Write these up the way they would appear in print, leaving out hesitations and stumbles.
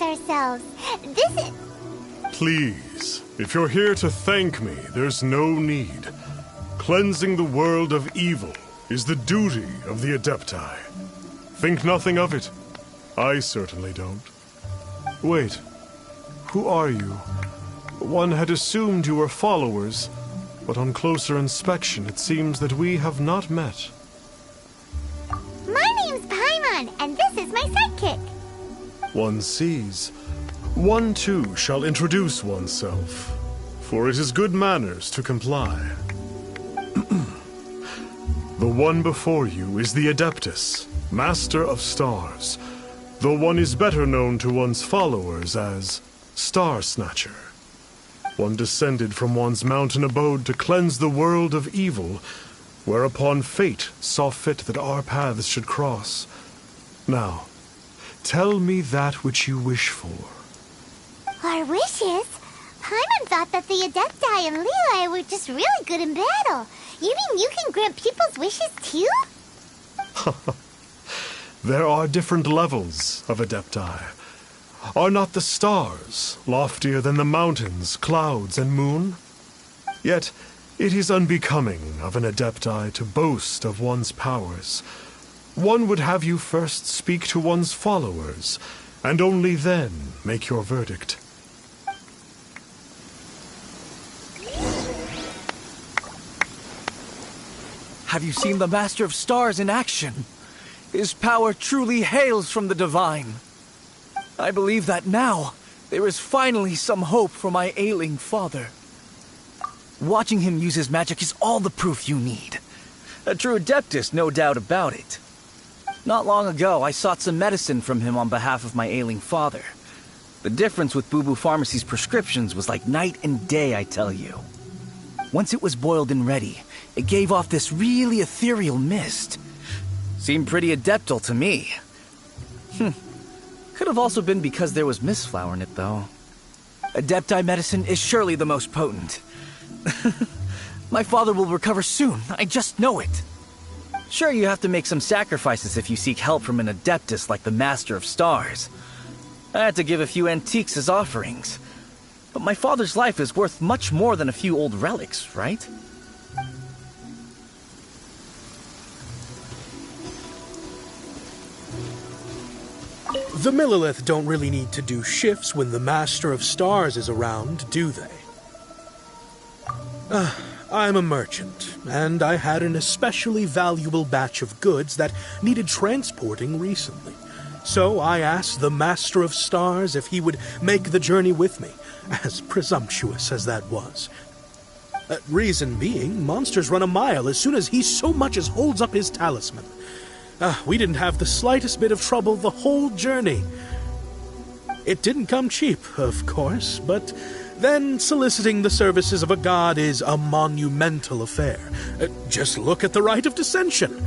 Ourselves. This is... Please, if you're here to thank me, there's no need. Cleansing the world of evil is the duty of the Adepti. Think nothing of it. I certainly don't. Wait, who are you? One had assumed you were followers, but on closer inspection it seems that we have not met. My name's Paimon, and this is my sidekick. One sees. One too shall introduce oneself, for it is good manners to comply. The one before you is the Adeptus, Master of Stars, though one is better known to one's followers as Star Snatcher. One descended from one's mountain abode to cleanse the world of evil, whereupon fate saw fit that our paths should cross. Now, tell me that which you wish for. Our wishes? Paimon thought that the Adepti and Leela were just really good in battle. You mean you can grant people's wishes too? There are different levels of Adepti. Are not the stars loftier than the mountains, clouds, and moon? Yet, it is unbecoming of an Adepti to boast of one's powers. One would have you first speak to one's followers, and only then make your verdict. Have you seen the Master of Stars in action? His power truly hails from the divine. I believe that now, there is finally some hope for my ailing father. Watching him use his magic is all the proof you need. A true Adeptus, no doubt about it. Not long ago, I sought some medicine from him on behalf of my ailing father. The difference with Boo Boo Pharmacy's prescriptions was like night and day, I tell you. Once it was boiled and ready, it gave off this really ethereal mist. Seemed pretty adeptal to me. Could have also been because there was mistflower in it, though. Adepti medicine is surely the most potent. My father will recover soon, I just know it. Sure, you have to make some sacrifices if you seek help from an Adeptus like the Master of Stars. I had to give a few antiques as offerings. But my father's life is worth much more than a few old relics, right? The Millilith don't really need to do shifts when the Master of Stars is around, do they? I'm a merchant, and I had an especially valuable batch of goods that needed transporting recently. So I asked the Master of Stars if he would make the journey with me, as presumptuous as that was. Reason being, monsters run a mile as soon as he so much as holds up his talisman. We didn't have the slightest bit of trouble the whole journey. It didn't come cheap, of course, but then soliciting the services of a god is a monumental affair. Just look at the rite of dissension.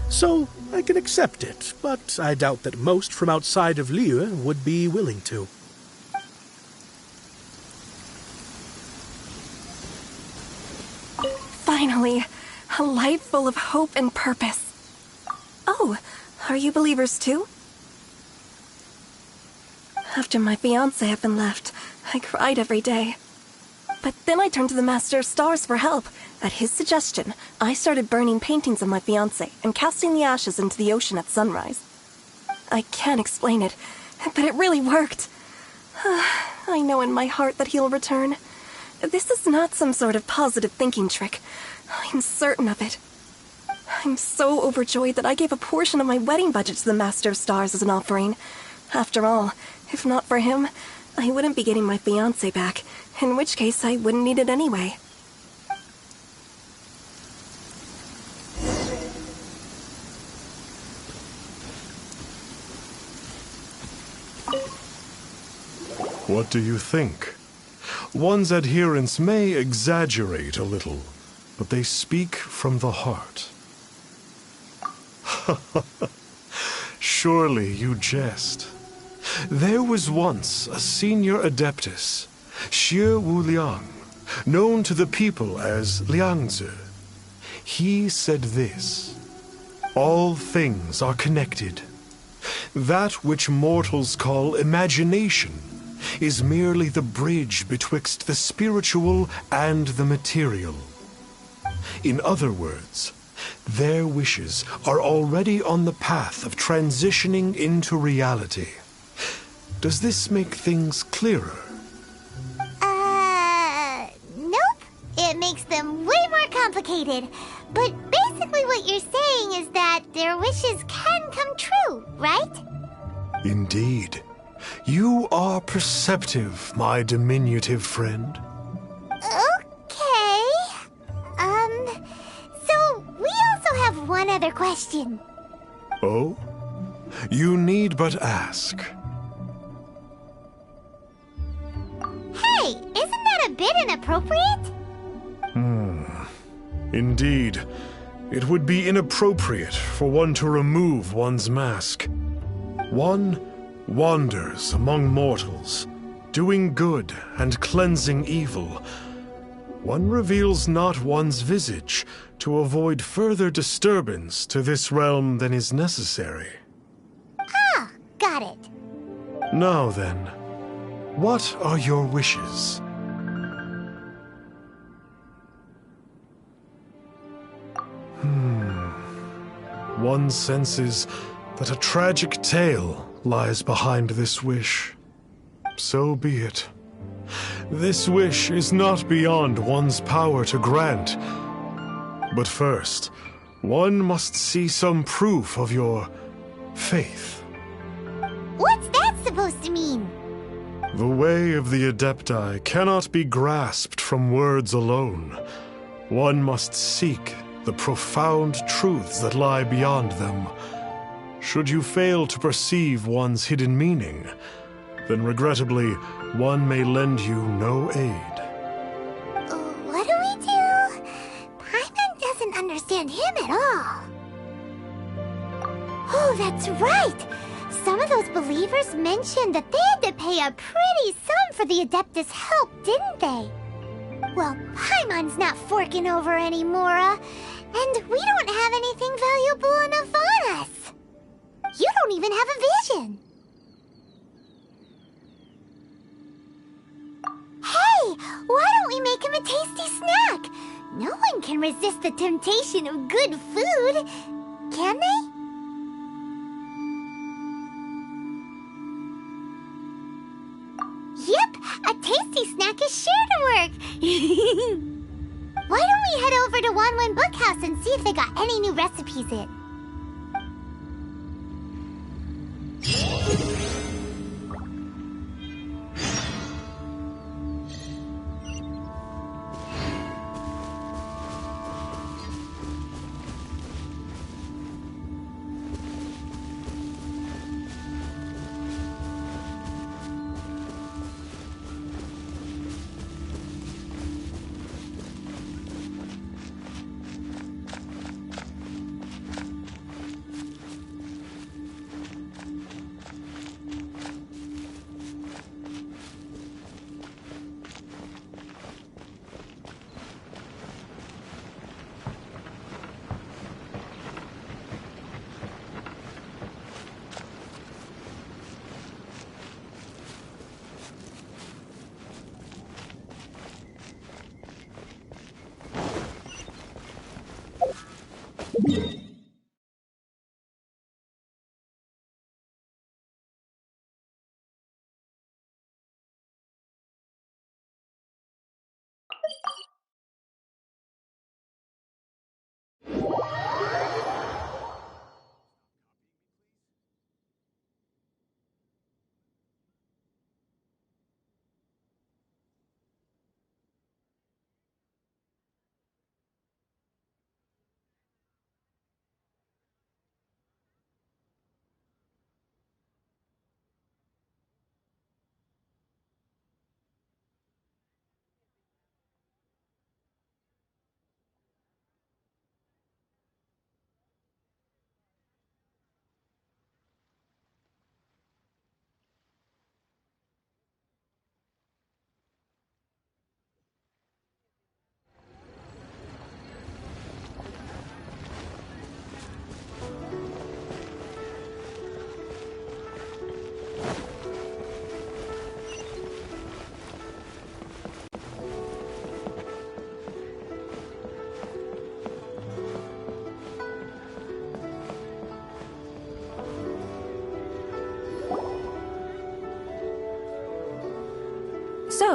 So I can accept it, but I doubt that most from outside of Liyue would be willing to. Finally, a life full of hope and purpose. Oh, are you believers too? After my fiancé had been left, I cried every day. But then I turned to the Master of Stars for help. At his suggestion, I started burning paintings of my fiancé and casting the ashes into the ocean at sunrise. I can't explain it, but it really worked. I know in my heart that he'll return. This is not some sort of positive thinking trick. I'm certain of it. I'm so overjoyed that I gave a portion of my wedding budget to the Master of Stars as an offering. After all, if not for him, I wouldn't be getting my fiancé back, in which case I wouldn't need it anyway. What do you think? One's adherents may exaggerate a little, but they speak from the heart. Surely you jest. There was once a senior adeptus, Xie Wuliang, known to the people as Liangzi. He said this: all things are connected. That which mortals call imagination is merely the bridge betwixt the spiritual and the material. In other words, their wishes are already on the path of transitioning into reality. Does this make things clearer? Nope. It makes them way more complicated. But basically what you're saying is that their wishes can come true, right? Indeed. You are perceptive, my diminutive friend. Okay. So we also have one other question. Oh? You need but ask. Hey, isn't that a bit inappropriate? Indeed. It would be inappropriate for one to remove one's mask. One wanders among mortals, doing good and cleansing evil. One reveals not one's visage to avoid further disturbance to this realm than is necessary. Ah, got it. Now then, what are your wishes? One senses that a tragic tale lies behind this wish. So be it. This wish is not beyond one's power to grant. But first, one must see some proof of your faith. What's that supposed to mean? The way of the Adepti cannot be grasped from words alone. One must seek the profound truths that lie beyond them. Should you fail to perceive one's hidden meaning, then regrettably, one may lend you no aid. What do we do? Paimon doesn't understand him at all. Oh, that's right! Some of those believers mentioned that they had to pay a pretty sum for the Adeptus' help, didn't they? Well, Paimon's not forking over anymore, and we don't have anything valuable enough on us. You don't even have a vision. Hey, why don't we make him a tasty snack? No one can resist the temptation of good food, can they? Yep, a tasty snack is sure to work. Why don't we head over to Wanwen Bookhouse and see if they got any new recipes in?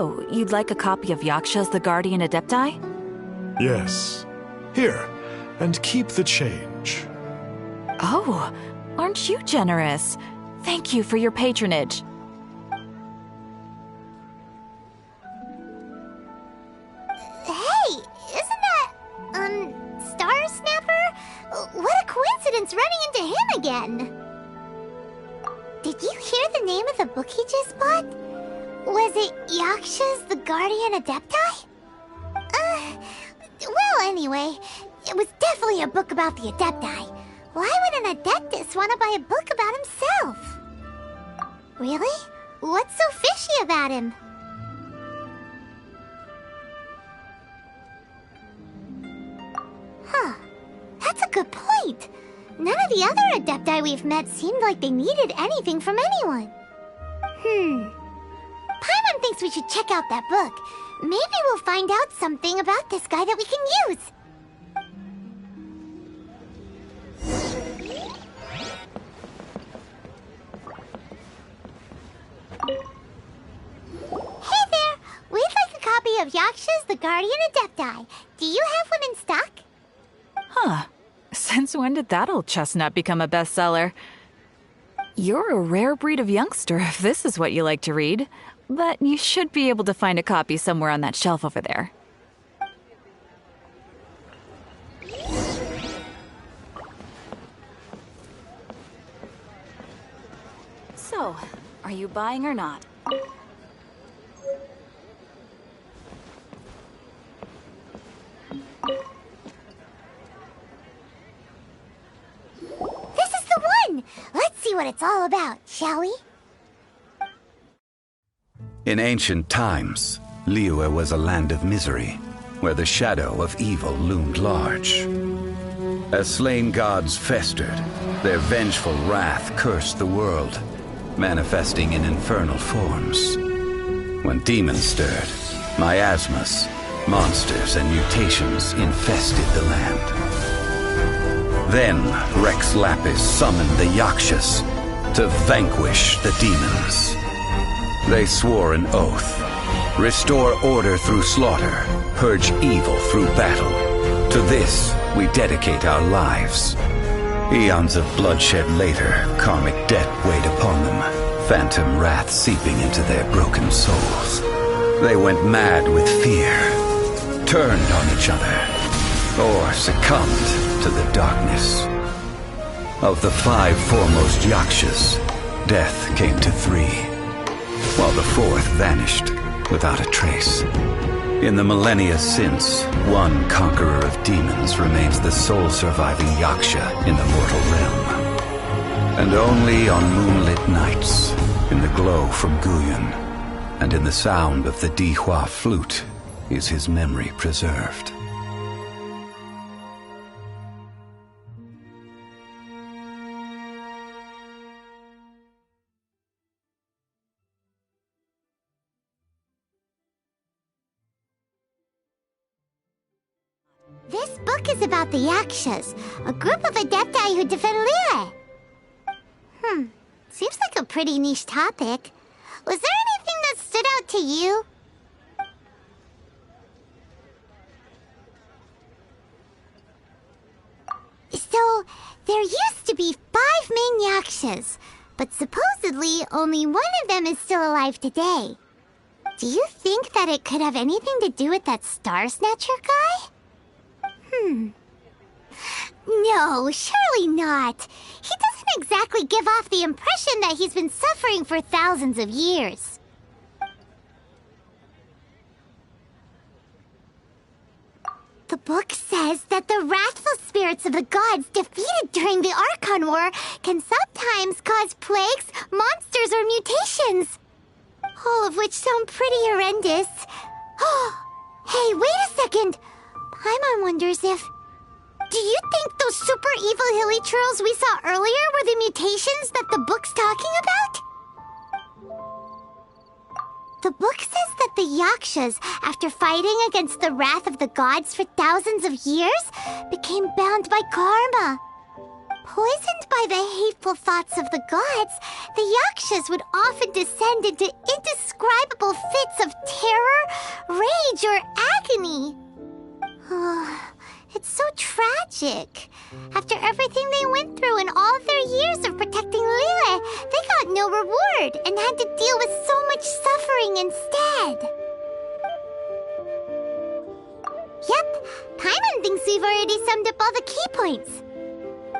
So, you'd like a copy of Yaksha's The Guardian Adepti? Yes. Here, and keep the change. Oh, aren't you generous? Thank you for your patronage. Hey, isn't that, Star Snapper? What a coincidence running into him again. Did you hear the name of the book he just bought? Was it Yaksha's The Guardian Adepti? Well, anyway, it was definitely a book about the Adepti. Why would an Adeptus want to buy a book about himself? Really? What's so fishy about him? Huh. That's a good point. None of the other Adepti we've met seemed like they needed anything from anyone. Paimon thinks we should check out that book. Maybe we'll find out something about this guy that we can use. Hey there! We'd like a copy of Yaksha's The Guardian Adepti. Do you have one in stock? Huh. Since when did that old chestnut become a bestseller? You're a rare breed of youngster if this is what you like to read. But you should be able to find a copy somewhere on that shelf over there. So, are you buying or not? This is the one! Let's see what it's all about, shall we? In ancient times, Liyue was a land of misery, where the shadow of evil loomed large. As slain gods festered, their vengeful wrath cursed the world, manifesting in infernal forms. When demons stirred, miasmas, monsters, and mutations infested the land. Then Rex Lapis summoned the Yakshas to vanquish the demons. They swore an oath: restore order through slaughter, purge evil through battle. To this, we dedicate our lives. Eons of bloodshed later, karmic debt weighed upon them, phantom wrath seeping into their broken souls. They went mad with fear, turned on each other, or succumbed to the darkness. Of the 5 foremost Yakshas, death came to 3. While the 4th vanished without a trace. In the millennia since, one conqueror of demons remains the sole surviving Yaksha in the mortal realm. And only on moonlit nights, in the glow from Guyon, and in the sound of the Dihua flute, is his memory preserved. This book is about the Yakshas, a group of Adepti who defend Liyue. Seems like a pretty niche topic. Was there anything that stood out to you? So, there used to be 5 main Yakshas, but supposedly only one of them is still alive today. Do you think that it could have anything to do with that Star Snatcher guy? No, surely not. He doesn't exactly give off the impression that he's been suffering for thousands of years. The book says that the wrathful spirits of the gods defeated during the Archon War can sometimes cause plagues, monsters, or mutations. All of which sound pretty horrendous. Hey, wait a second. Paimon wonders if... Do you think those super evil hilly churls we saw earlier were the mutations that the book's talking about? The book says that the Yakshas, after fighting against the wrath of the gods for thousands of years, became bound by karma. Poisoned by the hateful thoughts of the gods, the Yakshas would often descend into indescribable fits of terror, rage, or agony. It's so tragic. After everything they went through in all their years of protecting Liyue, they got no reward and had to deal with so much suffering instead. Yep, Paimon thinks we've already summed up all the key points.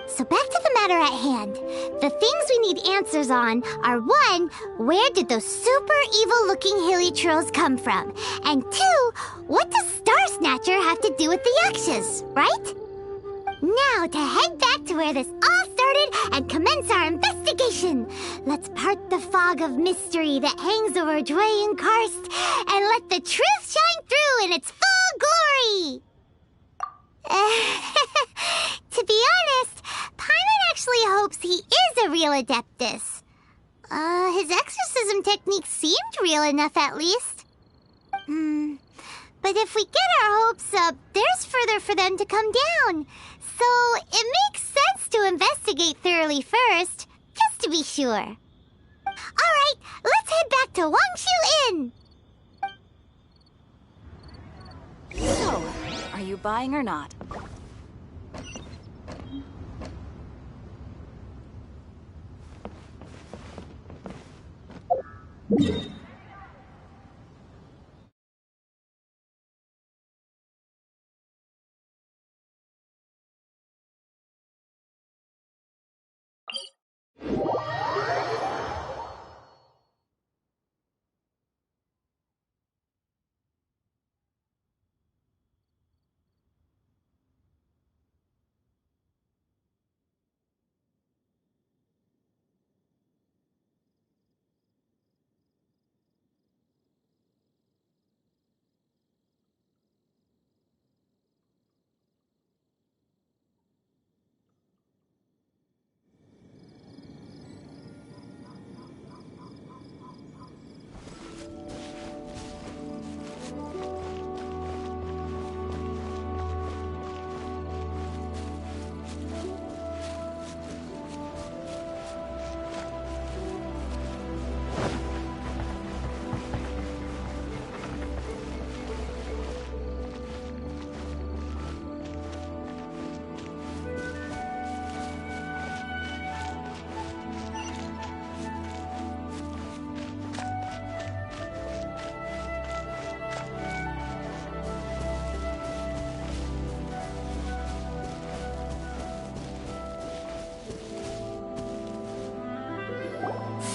So back to the matter at hand. The things we need answers on are 1, where did those super evil-looking hilichurls come from? And 2, what does Star Snatcher have to do with the Yakshas, right? Now to head back to where this all started and commence our investigation. Let's part the fog of mystery that hangs over Dwayne Karst and let the truth shine through in its full glory. To be honest, Paimon actually hopes he is a real Adeptus. His exorcism technique seemed real enough at least. But if we get our hopes up, there's further for them to come down. So it makes sense to investigate thoroughly first, just to be sure. Alright, let's head back to Wangshu Inn! So, are you buying or not?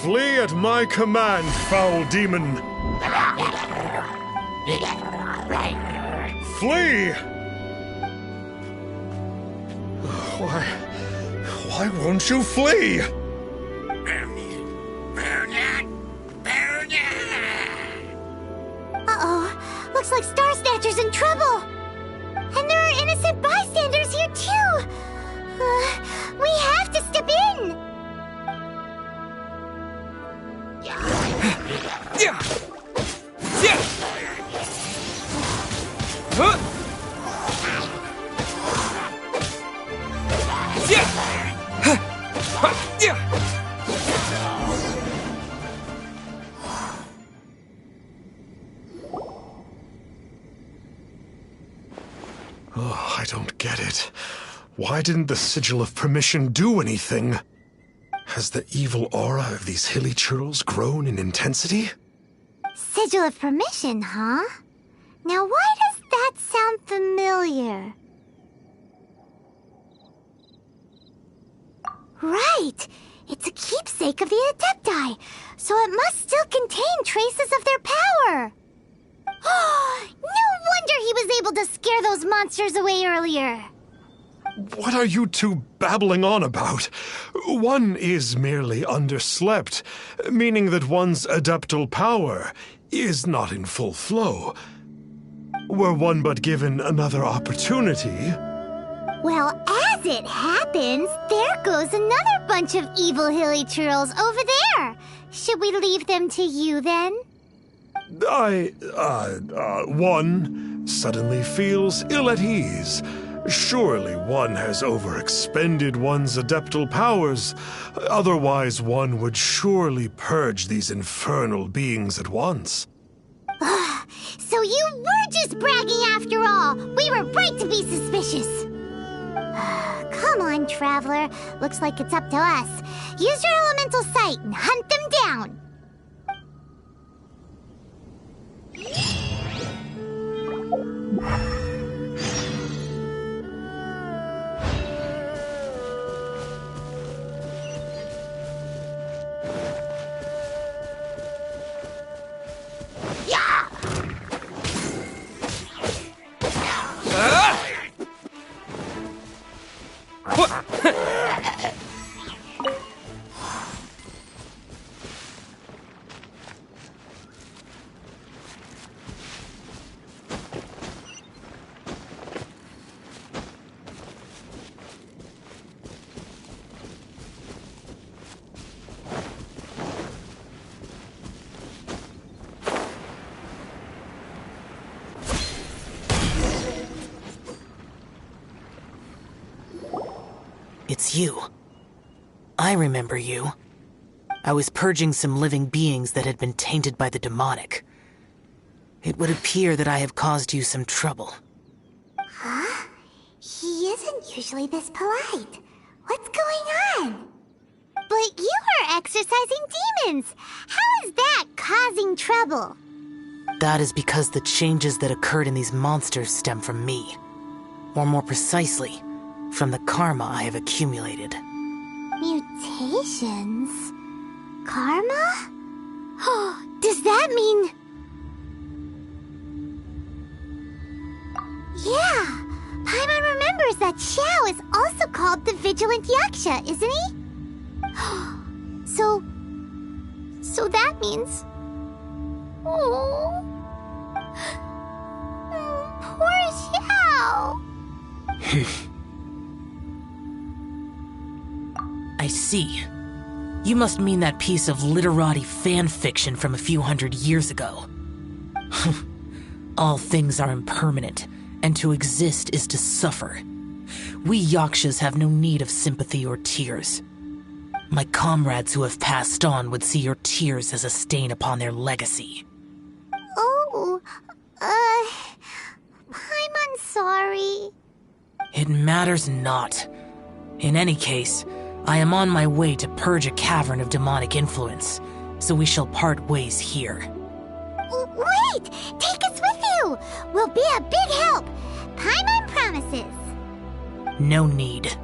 Flee at my command, foul demon! Flee! Why won't you flee? Uh-oh, looks like Star Snatcher's in trouble! And there are innocent bystanders here too! We have to step in! Oh, I don't get it. Why didn't the Sigil of Permission do anything? Has the evil aura of these hilichurls grown in intensity? Sigil of Permission, huh? Now why does that sound familiar? Right! It's a keepsake of the Adepti, so it must still contain traces of their power! No wonder he was able to scare those monsters away earlier! What are you two babbling on about? One is merely underslept, meaning that one's adeptal power is not in full flow. Were one but given another opportunity... Well, as it happens, there goes another bunch of evil hilichurls over there. Should we leave them to you, then? One suddenly feels ill at ease. Surely one has overexpended one's adeptal powers. Otherwise, one would surely purge these infernal beings at once. So you were just bragging after all! We were right to be suspicious! Come on, Traveler. Looks like it's up to us. Use your elemental sight and hunt them down! It's you. I remember you. I was purging some living beings that had been tainted by the demonic. It would appear that I have caused you some trouble. Huh? He isn't usually this polite. What's going on? But you are exorcising demons! How is that causing trouble? That is because the changes that occurred in these monsters stem from me. Or more precisely, from the karma I have accumulated. Mutations? Karma? Does that mean... Yeah! Paimon remembers that Xiao is also called the Vigilant Yaksha, isn't he? So that means... Oh... Poor Xiao! I see. You must mean that piece of literati fan fiction from a few hundred years ago. All things are impermanent, and to exist is to suffer. We Yakshas have no need of sympathy or tears. My comrades who have passed on would see your tears as a stain upon their legacy. Oh, I'm sorry. It matters not. In any case, I am on my way to purge a cavern of demonic influence, so we shall part ways here. Wait! Take us with you! We'll be a big help! Paimon promises! No need.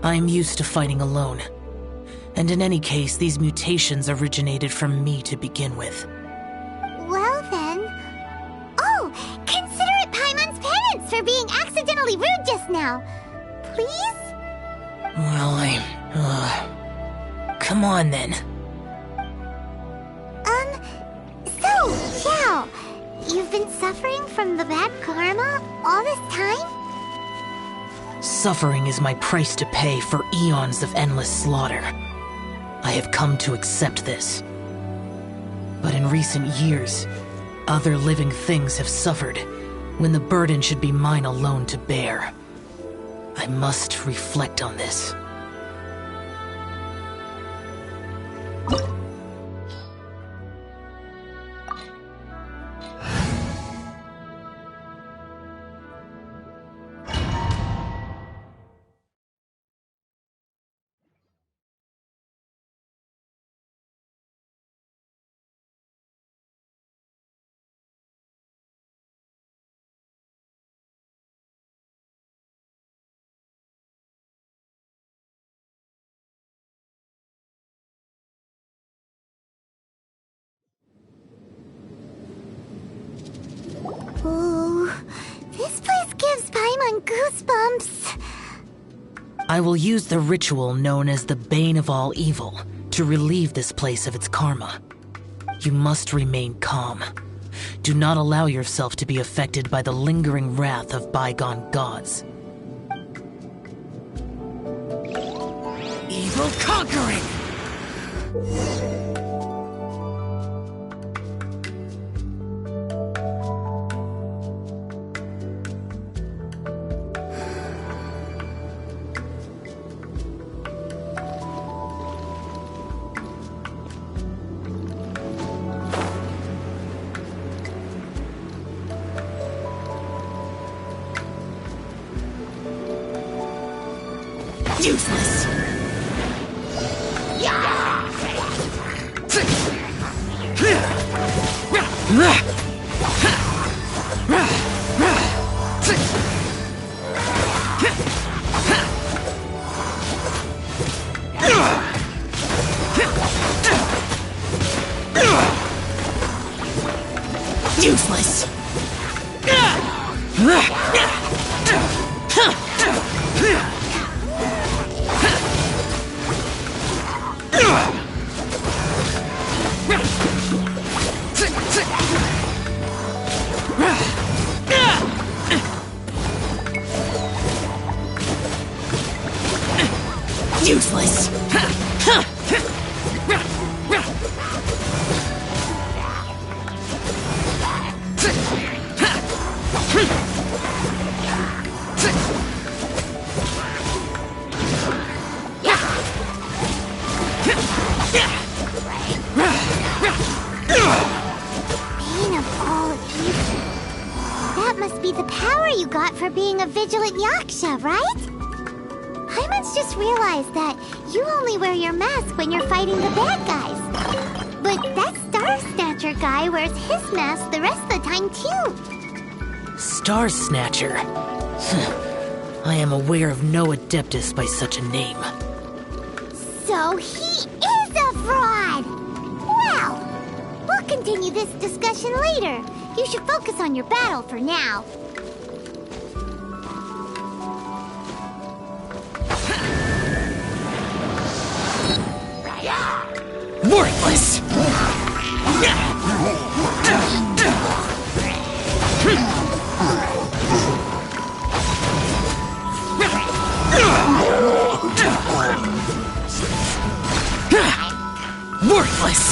I am used to fighting alone. And in any case, these mutations originated from me to begin with. Well then... Oh! Consider it Paimon's penance for being accidentally rude just now! Please? Well, come on then. So, Xiao, you've been suffering from the bad karma all this time? Suffering is my price to pay for eons of endless slaughter. I have come to accept this. But in recent years, other living things have suffered when the burden should be mine alone to bear. I must reflect on this. Ooh, this place gives Paimon goosebumps. I will use the ritual known as the Bane of All Evil to relieve this place of its karma. You must remain calm. Do not allow yourself to be affected by the lingering wrath of bygone gods. Evil conquering! Useless! Useless! Useless! Bane of all evil. That must be the power you got for being a vigilant Yaksha, right? Paimons just realized that you only wear your mask when you're fighting the bad guys. But that Star Snatcher guy wears his mask the rest of the time, too. Star Snatcher? I am aware of no Adeptus by such a name. So he is a fraud! Well, we'll continue this discussion later. You should focus on your battle for now. Worthless! Worthless!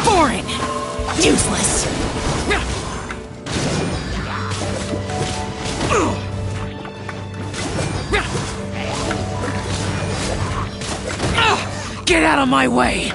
Boring! Useless! Get out of my way!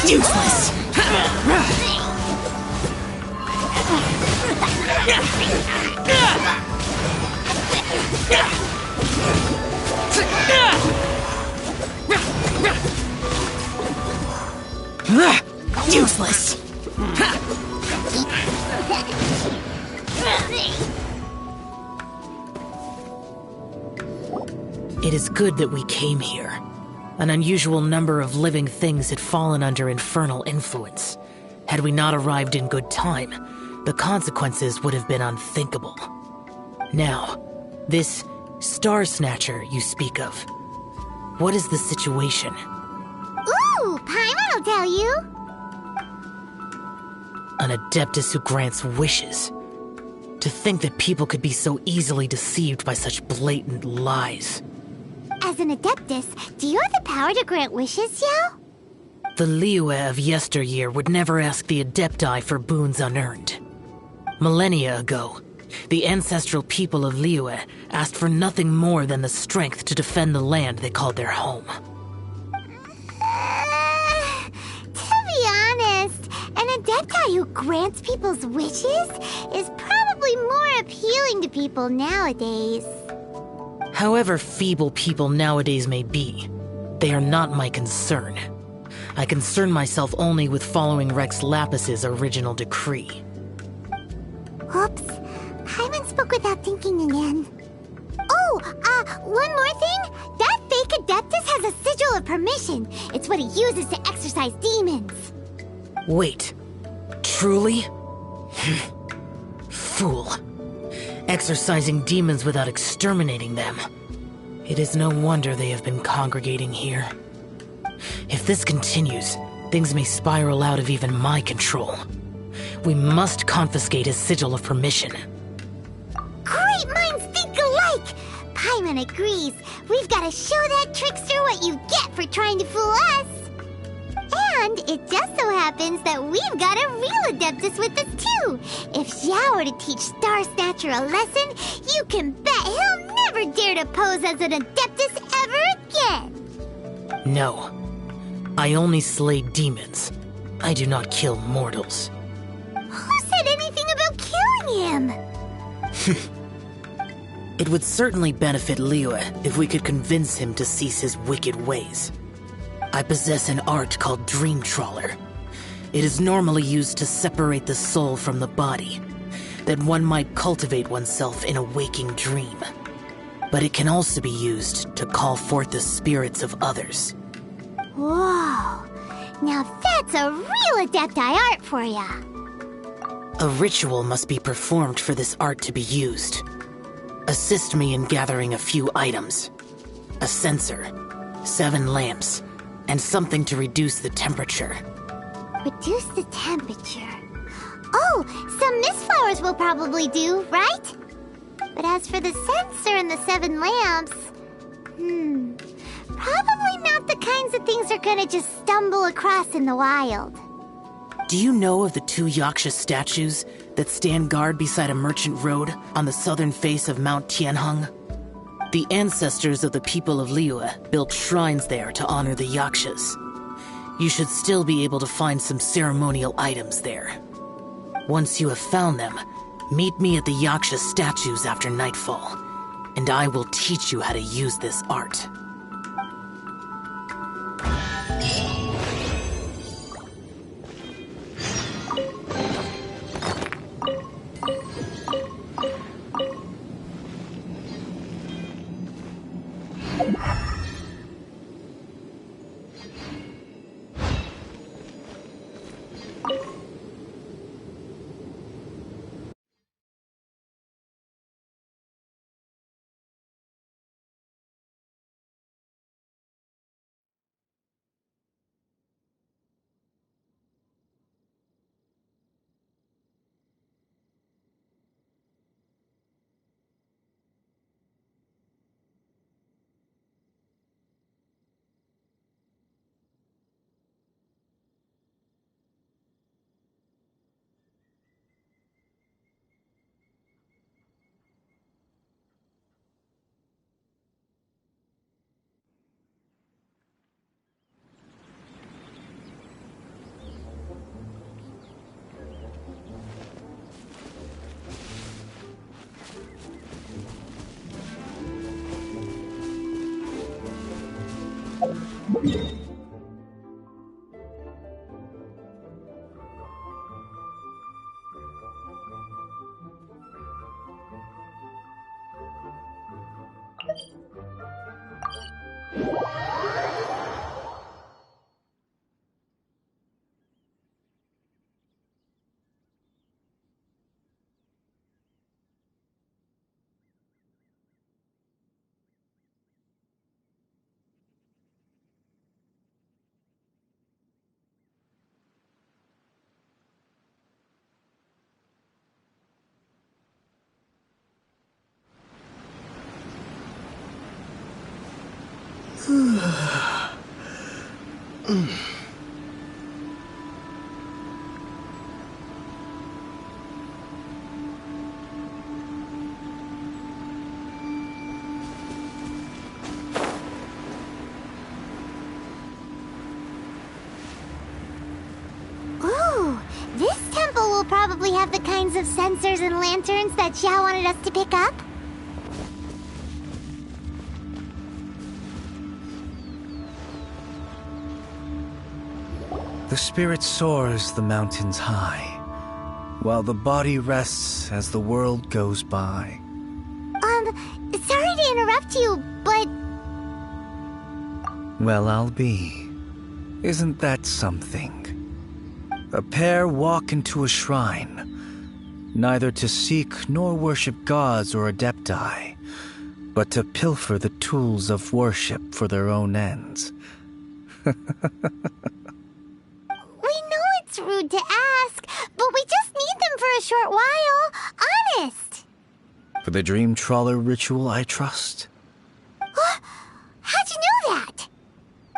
Useless! Useless! It is good that we came here. An unusual number of living things had fallen under infernal influence. Had we not arrived in good time, the consequences would have been unthinkable. Now, this Star Snatcher you speak of, what is the situation? Ooh, Paimon will tell you. An Adeptus who grants wishes. To think that people could be so easily deceived by such blatant lies. As an Adeptus, do you have the power to grant wishes, Yao? The Liyue of yesteryear would never ask the Adepti for boons unearned. Millennia ago, the ancestral people of Liyue asked for nothing more than the strength to defend the land they called their home. To be honest, an Adepti who grants people's wishes is probably more appealing to people nowadays. However feeble people nowadays may be, they are not my concern. I concern myself only with following Rex Lapis's original decree. Oops. Paimon spoke without thinking again. Oh, one more thing. That fake Adeptus has a sigil of permission. It's what he uses to exorcise demons. Wait. Truly? Fool. Exorcising demons without exterminating them. It is no wonder they have been congregating here. If this continues, things may spiral out of even my control. We must confiscate his sigil of permission. Great minds think alike! Paimon agrees. We've got to show that trickster what you get for trying to fool us. And it just so happens that we've got a real Adeptus with us too. If Xiao were to teach Star Snatcher a lesson, you can bet he'll never dare to pose as an Adeptus ever again. No. I only slay demons. I do not kill mortals. Who said anything about killing him? It would certainly benefit Liyue if we could convince him to cease his wicked ways. I possess an art called Dream Trawler. It is normally used to separate the soul from the body, that one might cultivate oneself in a waking dream. But it can also be used to call forth the spirits of others. Whoa. Now that's a real Adepti art for ya. A ritual must be performed for this art to be used. Assist me in gathering a few items. A censer, 7 lamps, and something to reduce the temperature. Reduce the temperature. Oh, some mist flowers will probably do, right? But as for the censer and the 7 lamps, probably not the kinds of things they're gonna just stumble across in the wild. Do you know of the 2 Yaksha statues that stand guard beside a merchant road on the southern face of Mount Tianheng? The ancestors of the people of Liyue built shrines there to honor the Yakshas. You should still be able to find some ceremonial items there. Once you have found them, meet me at the Yaksha statues after nightfall, and I will teach you how to use this art. Ooh, this temple will probably have the kinds of sensors and lanterns that Xiao wanted us to pick up. The spirit soars the mountains high, while the body rests as the world goes by. Sorry to interrupt you, but... Well, I'll be. Isn't that something? A pair walk into a shrine, neither to seek nor worship gods or adepti, but to pilfer the tools of worship for their own ends. We know it's rude to ask, but we just need them for a short while. Honest. For the dream trawler ritual, I trust. How'd you know that?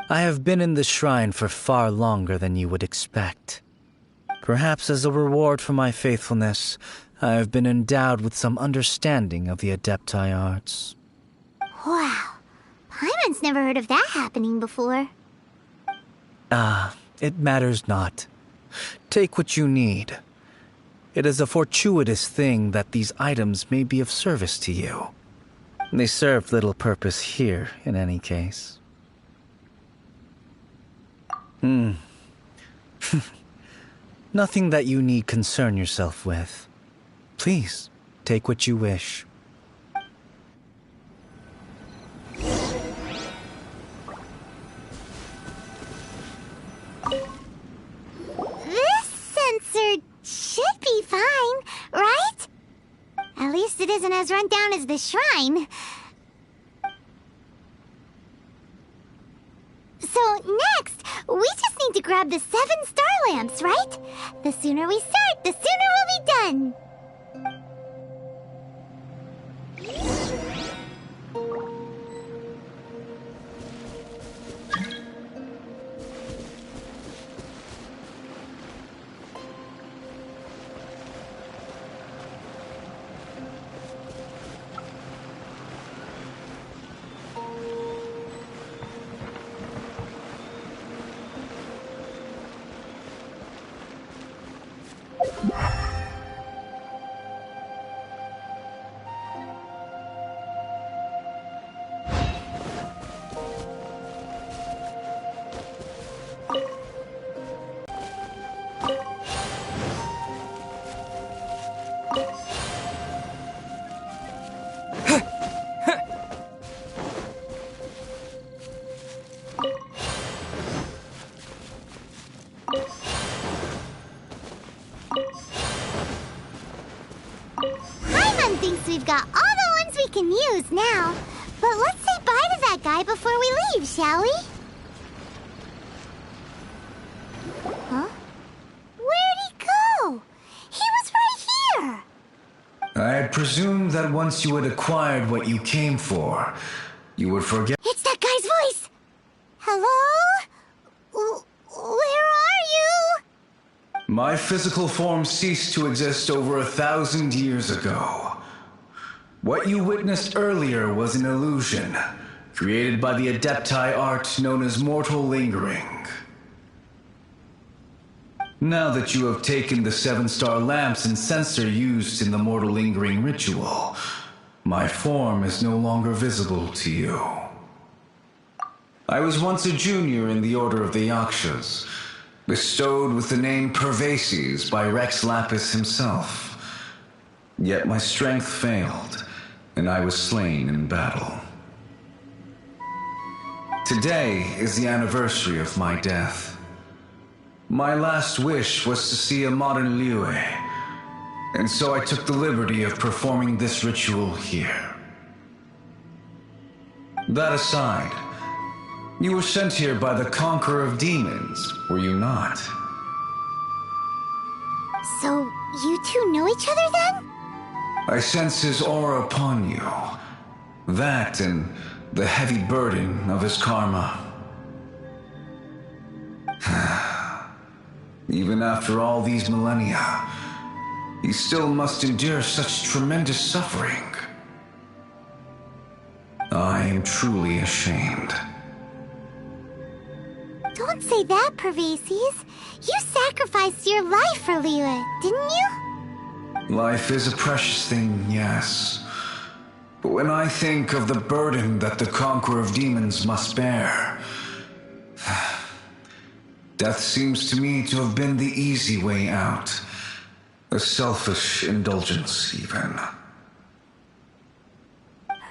I have been in the shrine for far longer than you would expect. Perhaps as a reward for my faithfulness, I have been endowed with some understanding of the adepti arts. Wow. Paimon's never heard of that happening before. It matters not. Take what you need. It is a fortuitous thing that these items may be of service to you. They serve little purpose here, in any case. Nothing that you need concern yourself with. Please, take what you wish. This sensor should be fine, right? At least it isn't as run down as the shrine. So next, we just need to grab the 7 star lamps, right? The sooner we start, the sooner we'll be done. Paimon thinks we've got all the ones we can use now. But let's say bye to that guy before we leave, shall we? Huh? Where'd he go? He was right here! I had presumed that once you had acquired what you came for, you would forget. It's that guy's voice! Hello? Where are you? My physical form ceased to exist over 1,000 years ago. What you witnessed earlier was an illusion, created by the adepti art known as mortal lingering. Now that you have taken the 7-star lamps and sensor used in the mortal lingering ritual, my form is no longer visible to you. I was once a junior in the Order of the Yakshas, bestowed with the name Pervases by Rex Lapis himself. Yet my strength failed, and I was slain in battle. Today is the anniversary of my death. My last wish was to see a modern Liyue, and so I took the liberty of performing this ritual here. That aside, you were sent here by the Conqueror of Demons, were you not? So, you two know each other then? I sense his aura upon you. That and the heavy burden of his karma. Even after all these millennia, he still must endure such tremendous suffering. I am truly ashamed. Don't say that, Pervases. You sacrificed your life for Liyue, didn't you? Life is a precious thing, yes. But when I think of the burden that the Conqueror of Demons must bear, death seems to me to have been the easy way out. A selfish indulgence, even.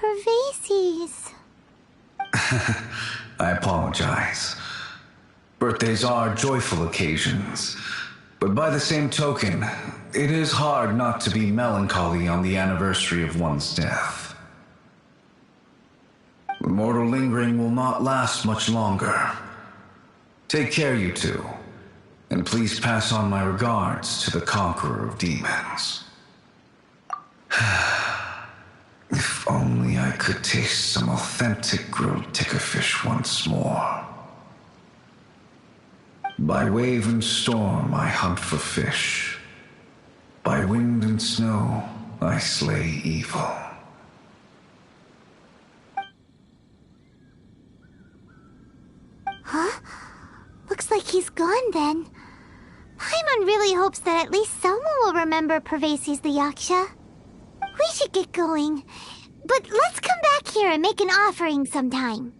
Pervases. I apologize. Birthdays are joyful occasions, but by the same token, it is hard not to be melancholy on the anniversary of one's death. The mortal lingering will not last much longer. Take care, you two, and please pass on my regards to the Conqueror of Demons. If only I could taste some authentic grilled tickerfish once more. By wave and storm I hunt for fish. By wind and snow I slay evil. Huh? Looks like he's gone then. Paimon really hopes that at least someone will remember Pervases the Yaksha. We should get going. But let's come back here and make an offering sometime.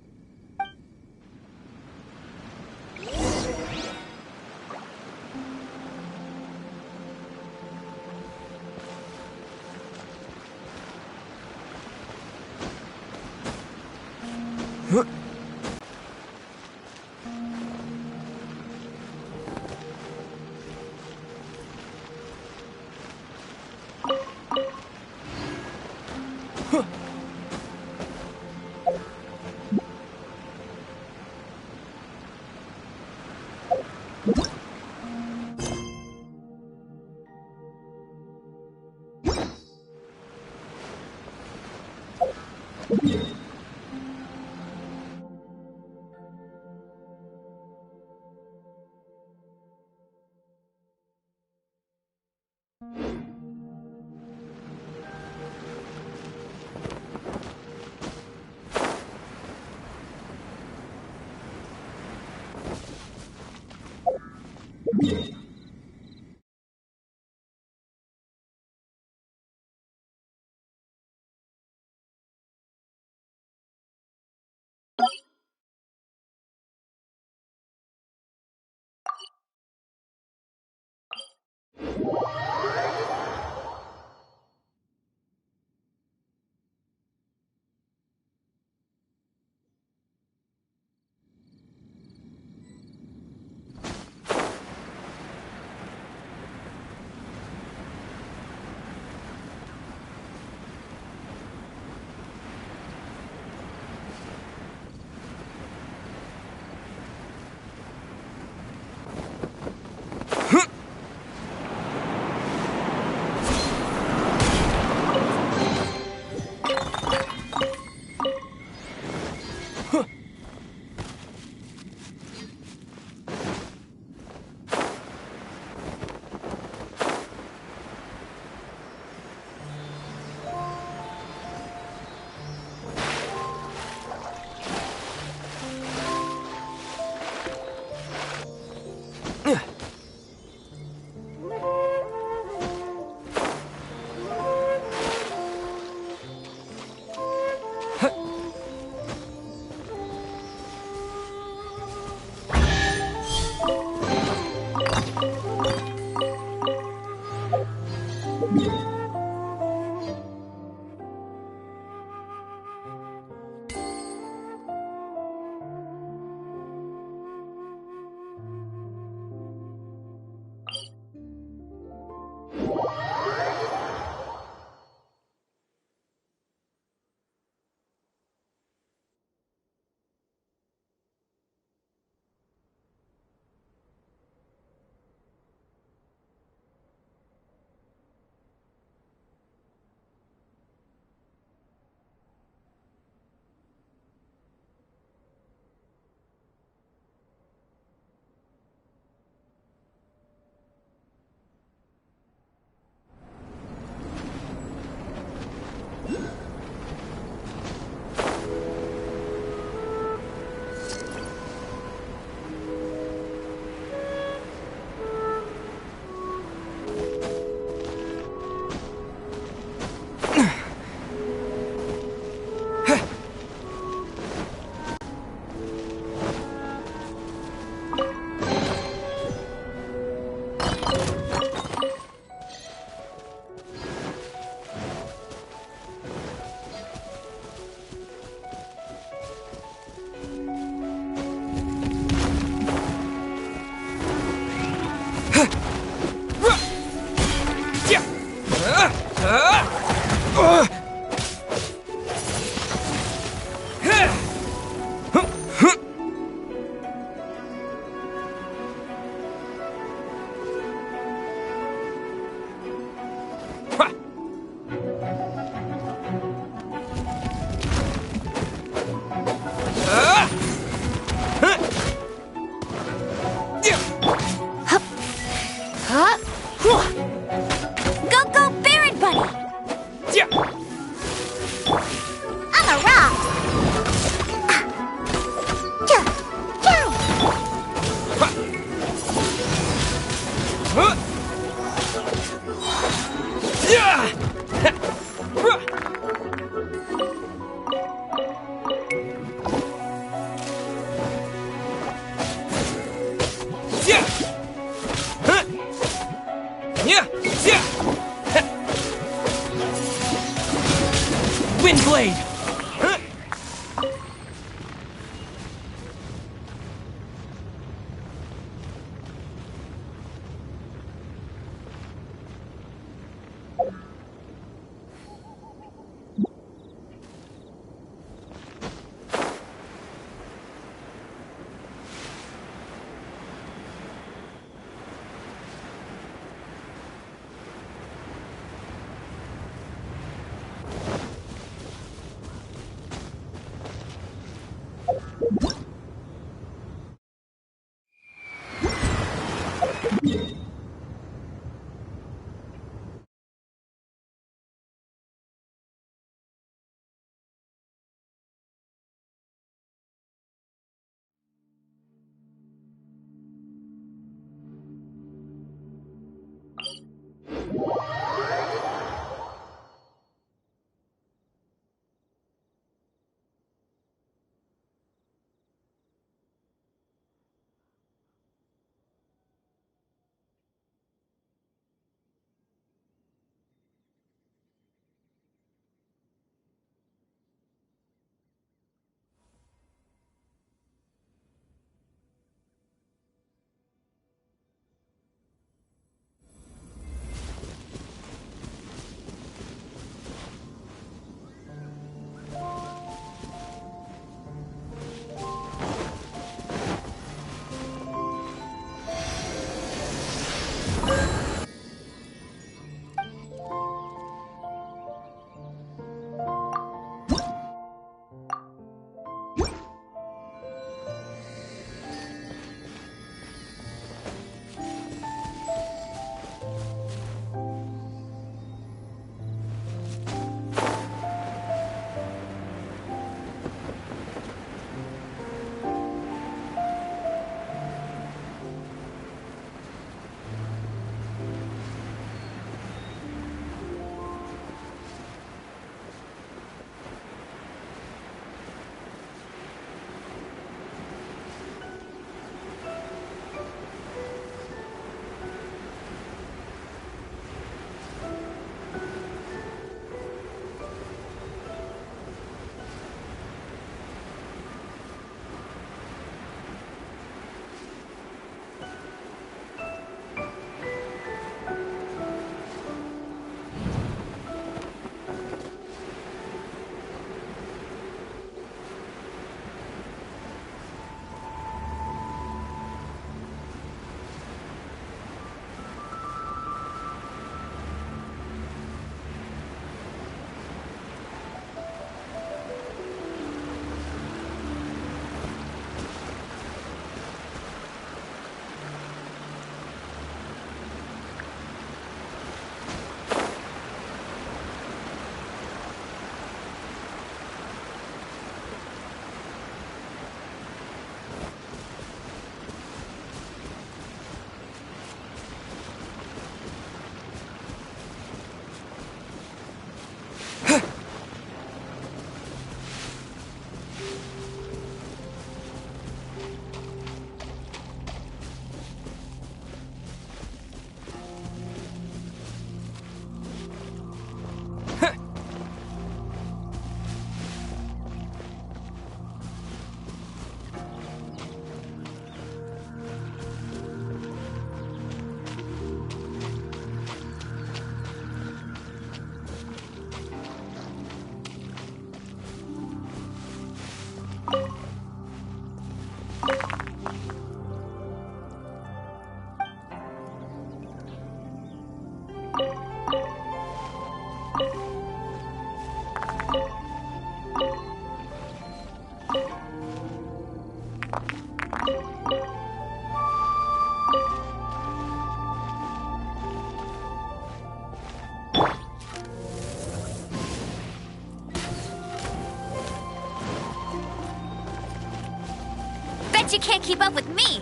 but you can't keep up with me.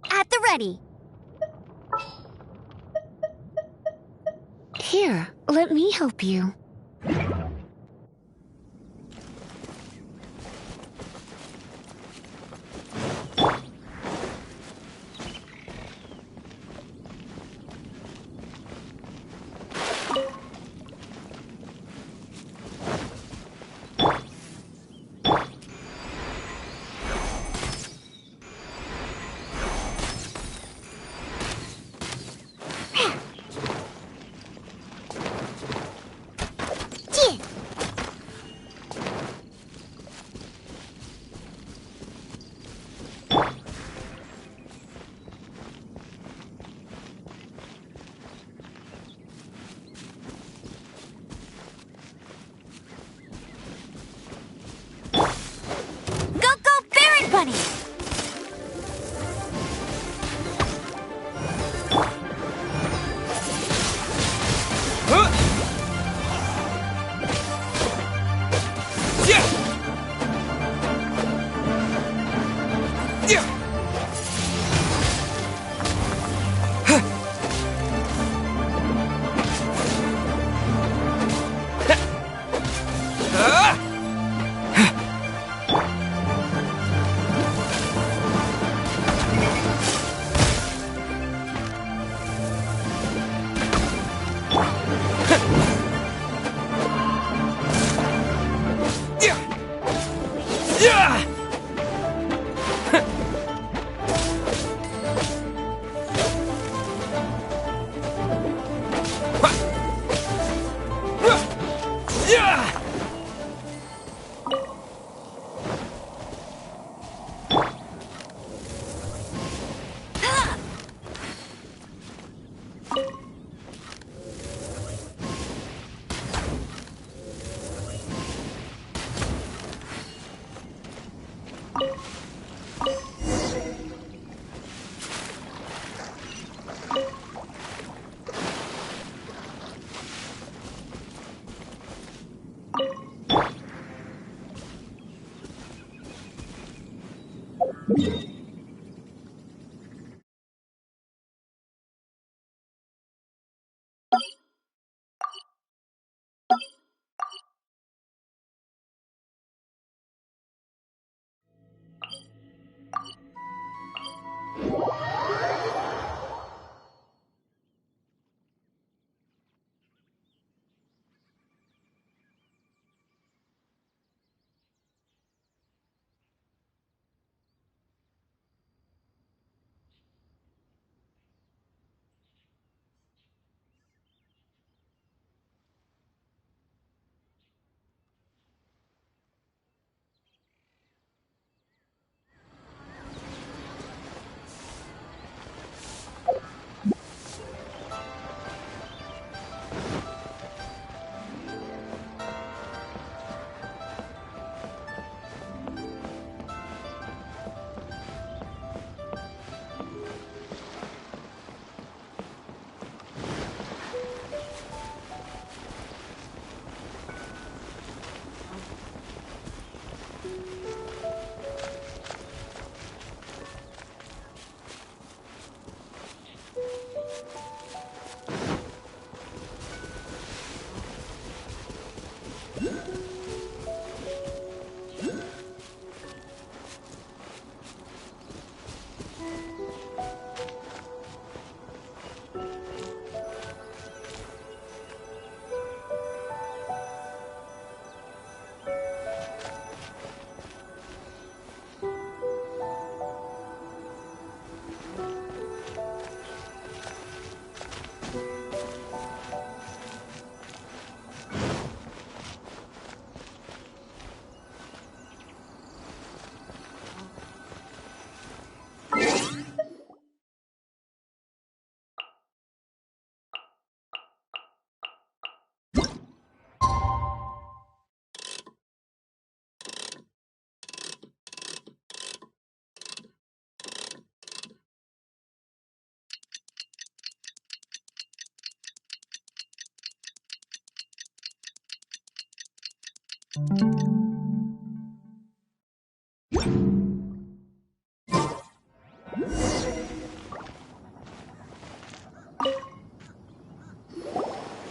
At the ready. Here, let me help you. Bunny!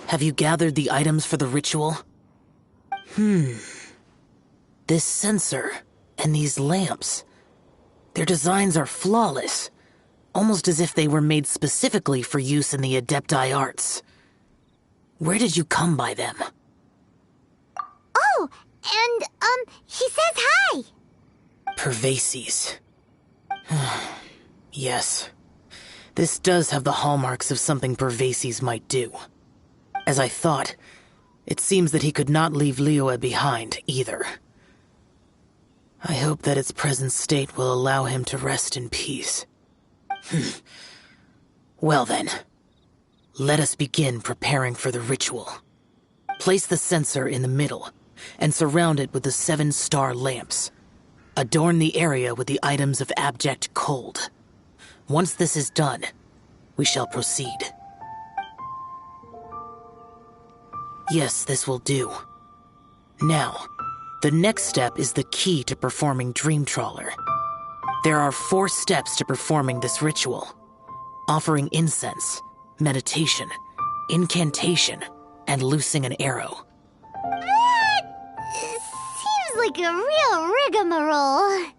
Have you gathered the items for the ritual? This sensor and these lamps. Their designs are flawless, almost as if they were made specifically for use in the Adepti arts. Where did you come by them? Oh, and, he says hi! Pervases. Yes. This does have the hallmarks of something Pervases might do. As I thought, it seems that he could not leave Liyue behind, either. I hope that its present state will allow him to rest in peace. Well then, let us begin preparing for the ritual. Place the censer in the middle, and surround it with the 7-star lamps. Adorn the area with the items of abject cold. Once this is done, we shall proceed. Yes, this will do. Now, the next step is the key to performing Dream Trawler. There are 4 steps to performing this ritual: offering incense, meditation, incantation, and loosing an arrow. That seems like a real rigmarole.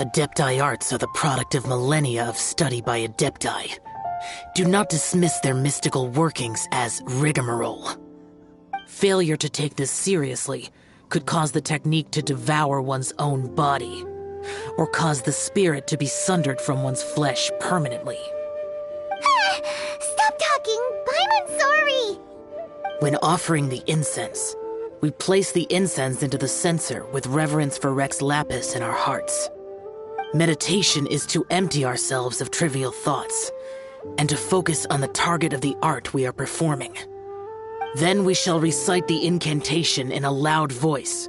Adepti arts are the product of millennia of study by Adepti. Do not dismiss their mystical workings as rigmarole. Failure to take this seriously could cause the technique to devour one's own body, or cause the spirit to be sundered from one's flesh permanently. Stop talking! I'm sorry! When offering the incense, we place the incense into the censer with reverence for Rex Lapis in our hearts. Meditation is to empty ourselves of trivial thoughts, and to focus on the target of the art we are performing. Then we shall recite the incantation in a loud voice.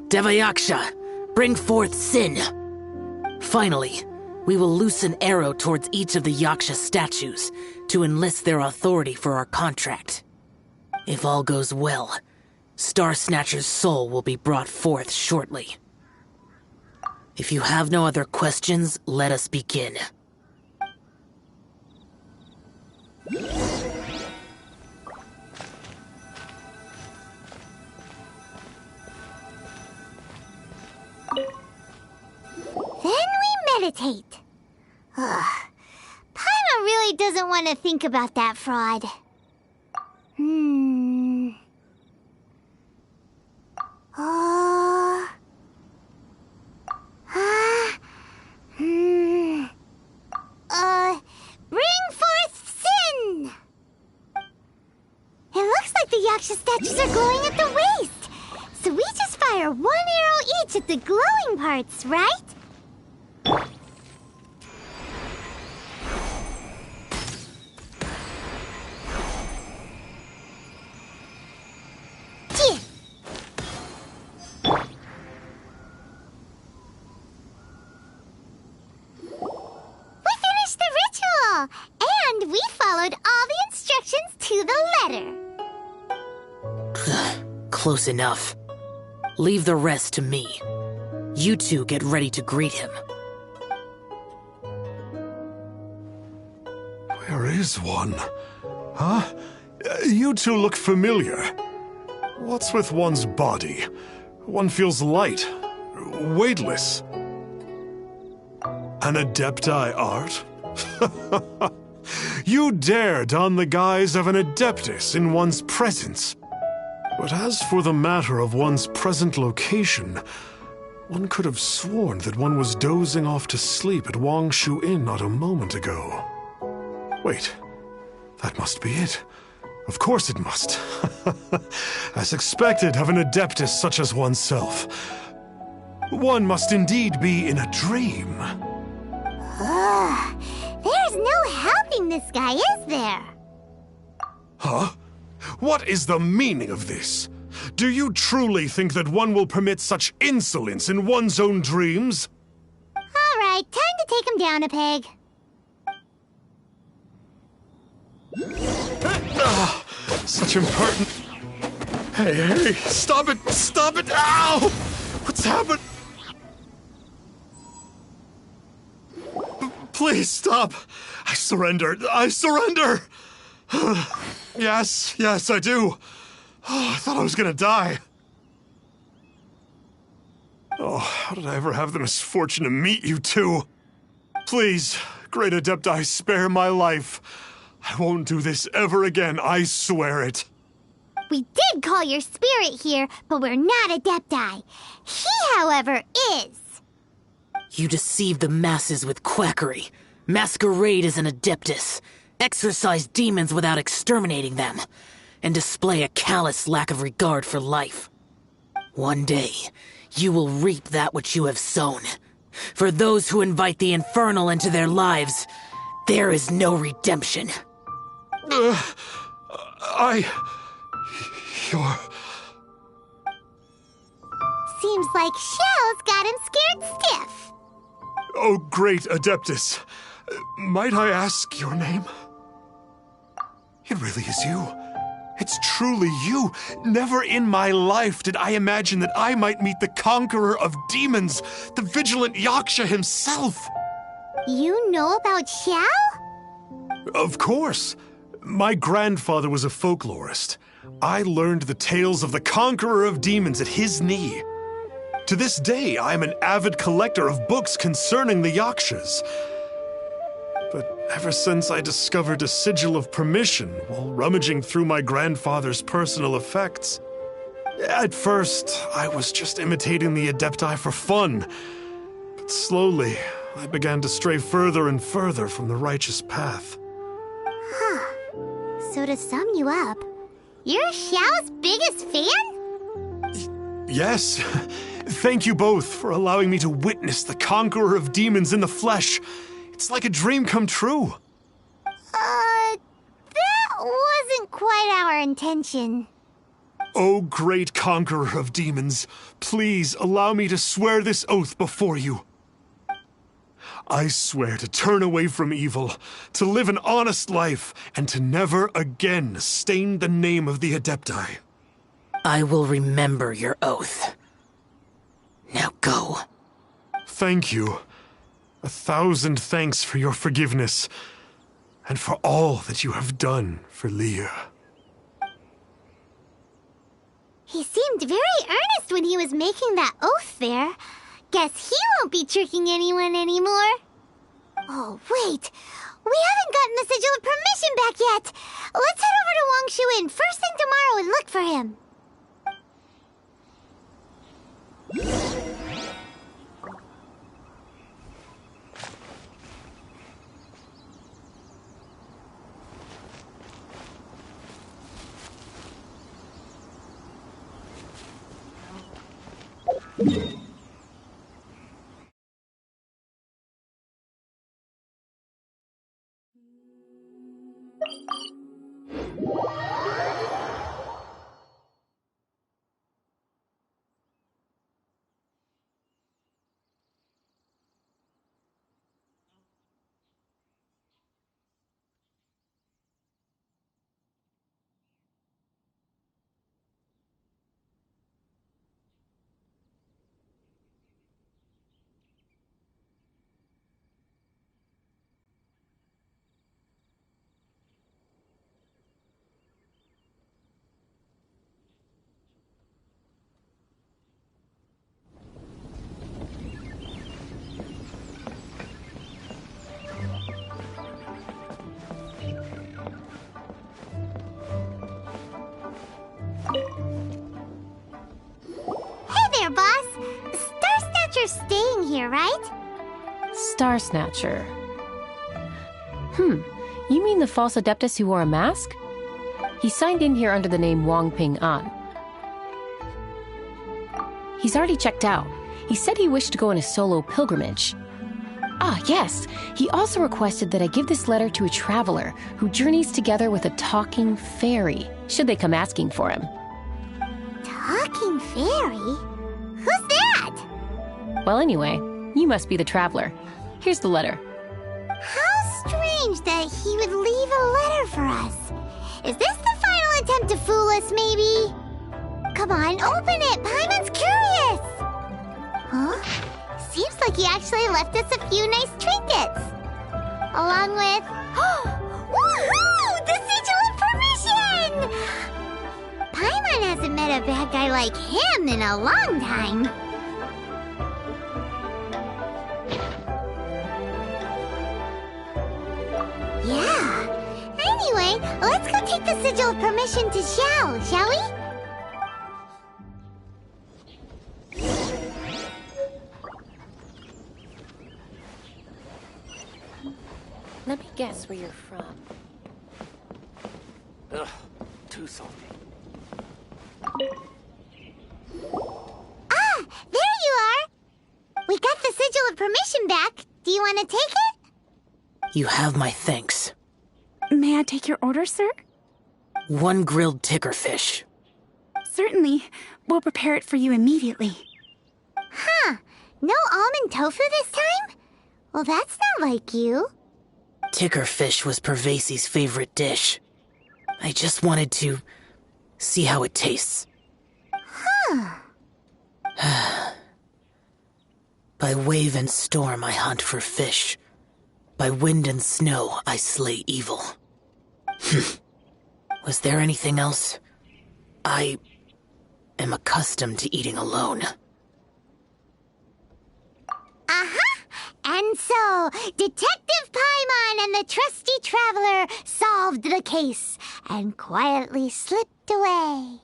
Devayaksha, bring forth sin! Finally, we will loose an arrow towards each of the Yaksha statues to enlist their authority for our contract. If all goes well, Star Snatcher's soul will be brought forth shortly. If you have no other questions, let us begin. Then we meditate. Ugh. Paimon really doesn't want to think about that fraud. Bring forth sin! It looks like the Yaksha statues are glowing at the waist. So we just fire 1 arrow each at the glowing parts, right? And we followed all the instructions to the letter. Close enough. Leave the rest to me. You two get ready to greet him. Where is one? Huh? You two look familiar. What's with one's body? One feels light, weightless. An Adepti art? You dare don the guise of an Adeptus in one's presence. But as for the matter of one's present location, one could have sworn that one was dozing off to sleep at Wangshu Inn not a moment ago. Wait, that must be it. Of course it must. As expected of an Adeptus such as oneself. One must indeed be in a dream. There's no helping this guy, is there? Huh? What is the meaning of this? Do you truly think that one will permit such insolence in one's own dreams? All right, time to take him down a peg. Such impertinent... Hey, stop it! Stop it! Ow! What's happened? Please stop! I surrender! I surrender! Yes, I do. Oh, I thought I was gonna die. Oh, how did I ever have the misfortune to meet you two? Please, Great Adepti, spare my life. I won't do this ever again, I swear it. We did call your spirit here, but we're not Adepti. He, however, is. You deceive the masses with quackery, masquerade as an Adeptus, exorcise demons without exterminating them, and display a callous lack of regard for life. One day, you will reap that which you have sown. For those who invite the infernal into their lives, there is no redemption. You're... Seems like Shell's got him scared stiff. Oh, great Adeptus. Might I ask your name? It really is you. It's truly you. Never in my life did I imagine that I might meet the conqueror of demons, the vigilant Yaksha himself. You know about Shell? Of course. My grandfather was a folklorist. I learned the tales of the conqueror of demons at his knee. To this day, I am an avid collector of books concerning the Yakshas. But ever since I discovered a sigil of permission while rummaging through my grandfather's personal effects, at first, I was just imitating the Adepti for fun. But slowly, I began to stray further and further from the righteous path. Huh. So to sum you up, you're Xiao's biggest fan? Yes. Thank you both for allowing me to witness the conqueror of demons in the flesh. It's like a dream come true. That wasn't quite our intention. Oh, great conqueror of demons, please allow me to swear this oath before you. I swear to turn away from evil, to live an honest life, and to never again stain the name of the Adepti. I will remember your oath. Now go. Thank you. 1,000 thanks for your forgiveness, and for all that you have done for Leah. He seemed very earnest when he was making that oath there. Guess he won't be tricking anyone anymore. Oh, wait. We haven't gotten the sigil of permission back yet. Let's head over to Wangshu first thing tomorrow and look for him. Boss. Star Snatcher's staying here, right? Star Snatcher. You mean the false Adeptus who wore a mask? He signed in here under the name Wang Ping An. He's already checked out. He said he wished to go on a solo pilgrimage. Ah, yes. He also requested that I give this letter to a traveler who journeys together with a talking fairy, should they come asking for him. Talking fairy? Who's that? Well, anyway, you must be the traveler. Here's the letter. How strange that he would leave a letter for us. Is this the final attempt to fool us, maybe? Come on, open it! Paimon's curious! Huh? Seems like he actually left us a few nice trinkets. Along with... Woohoo! The Sigil of Permission! Paimon hasn't met a bad guy like him in a long time. Yeah. Anyway, let's go take the Sigil of Permission to Xiao, shall we? Let me guess where you're from. Ugh, too salty. Ah, there you are! We got the Sigil of Permission back. Do you want to take it? You have my thanks. May I take your order, sir? 1 grilled tickerfish. Certainly. We'll prepare it for you immediately. Huh. No almond tofu this time? Well, that's not like you. Tickerfish was Pervasi's favorite dish. I just wanted to see how it tastes. Huh. By wave and storm I hunt for fish. By wind and snow I slay evil. Was there anything else? I am accustomed to eating alone. Uh-huh. And so, Detective Paimon and the trusty traveler solved the case and quietly slipped away.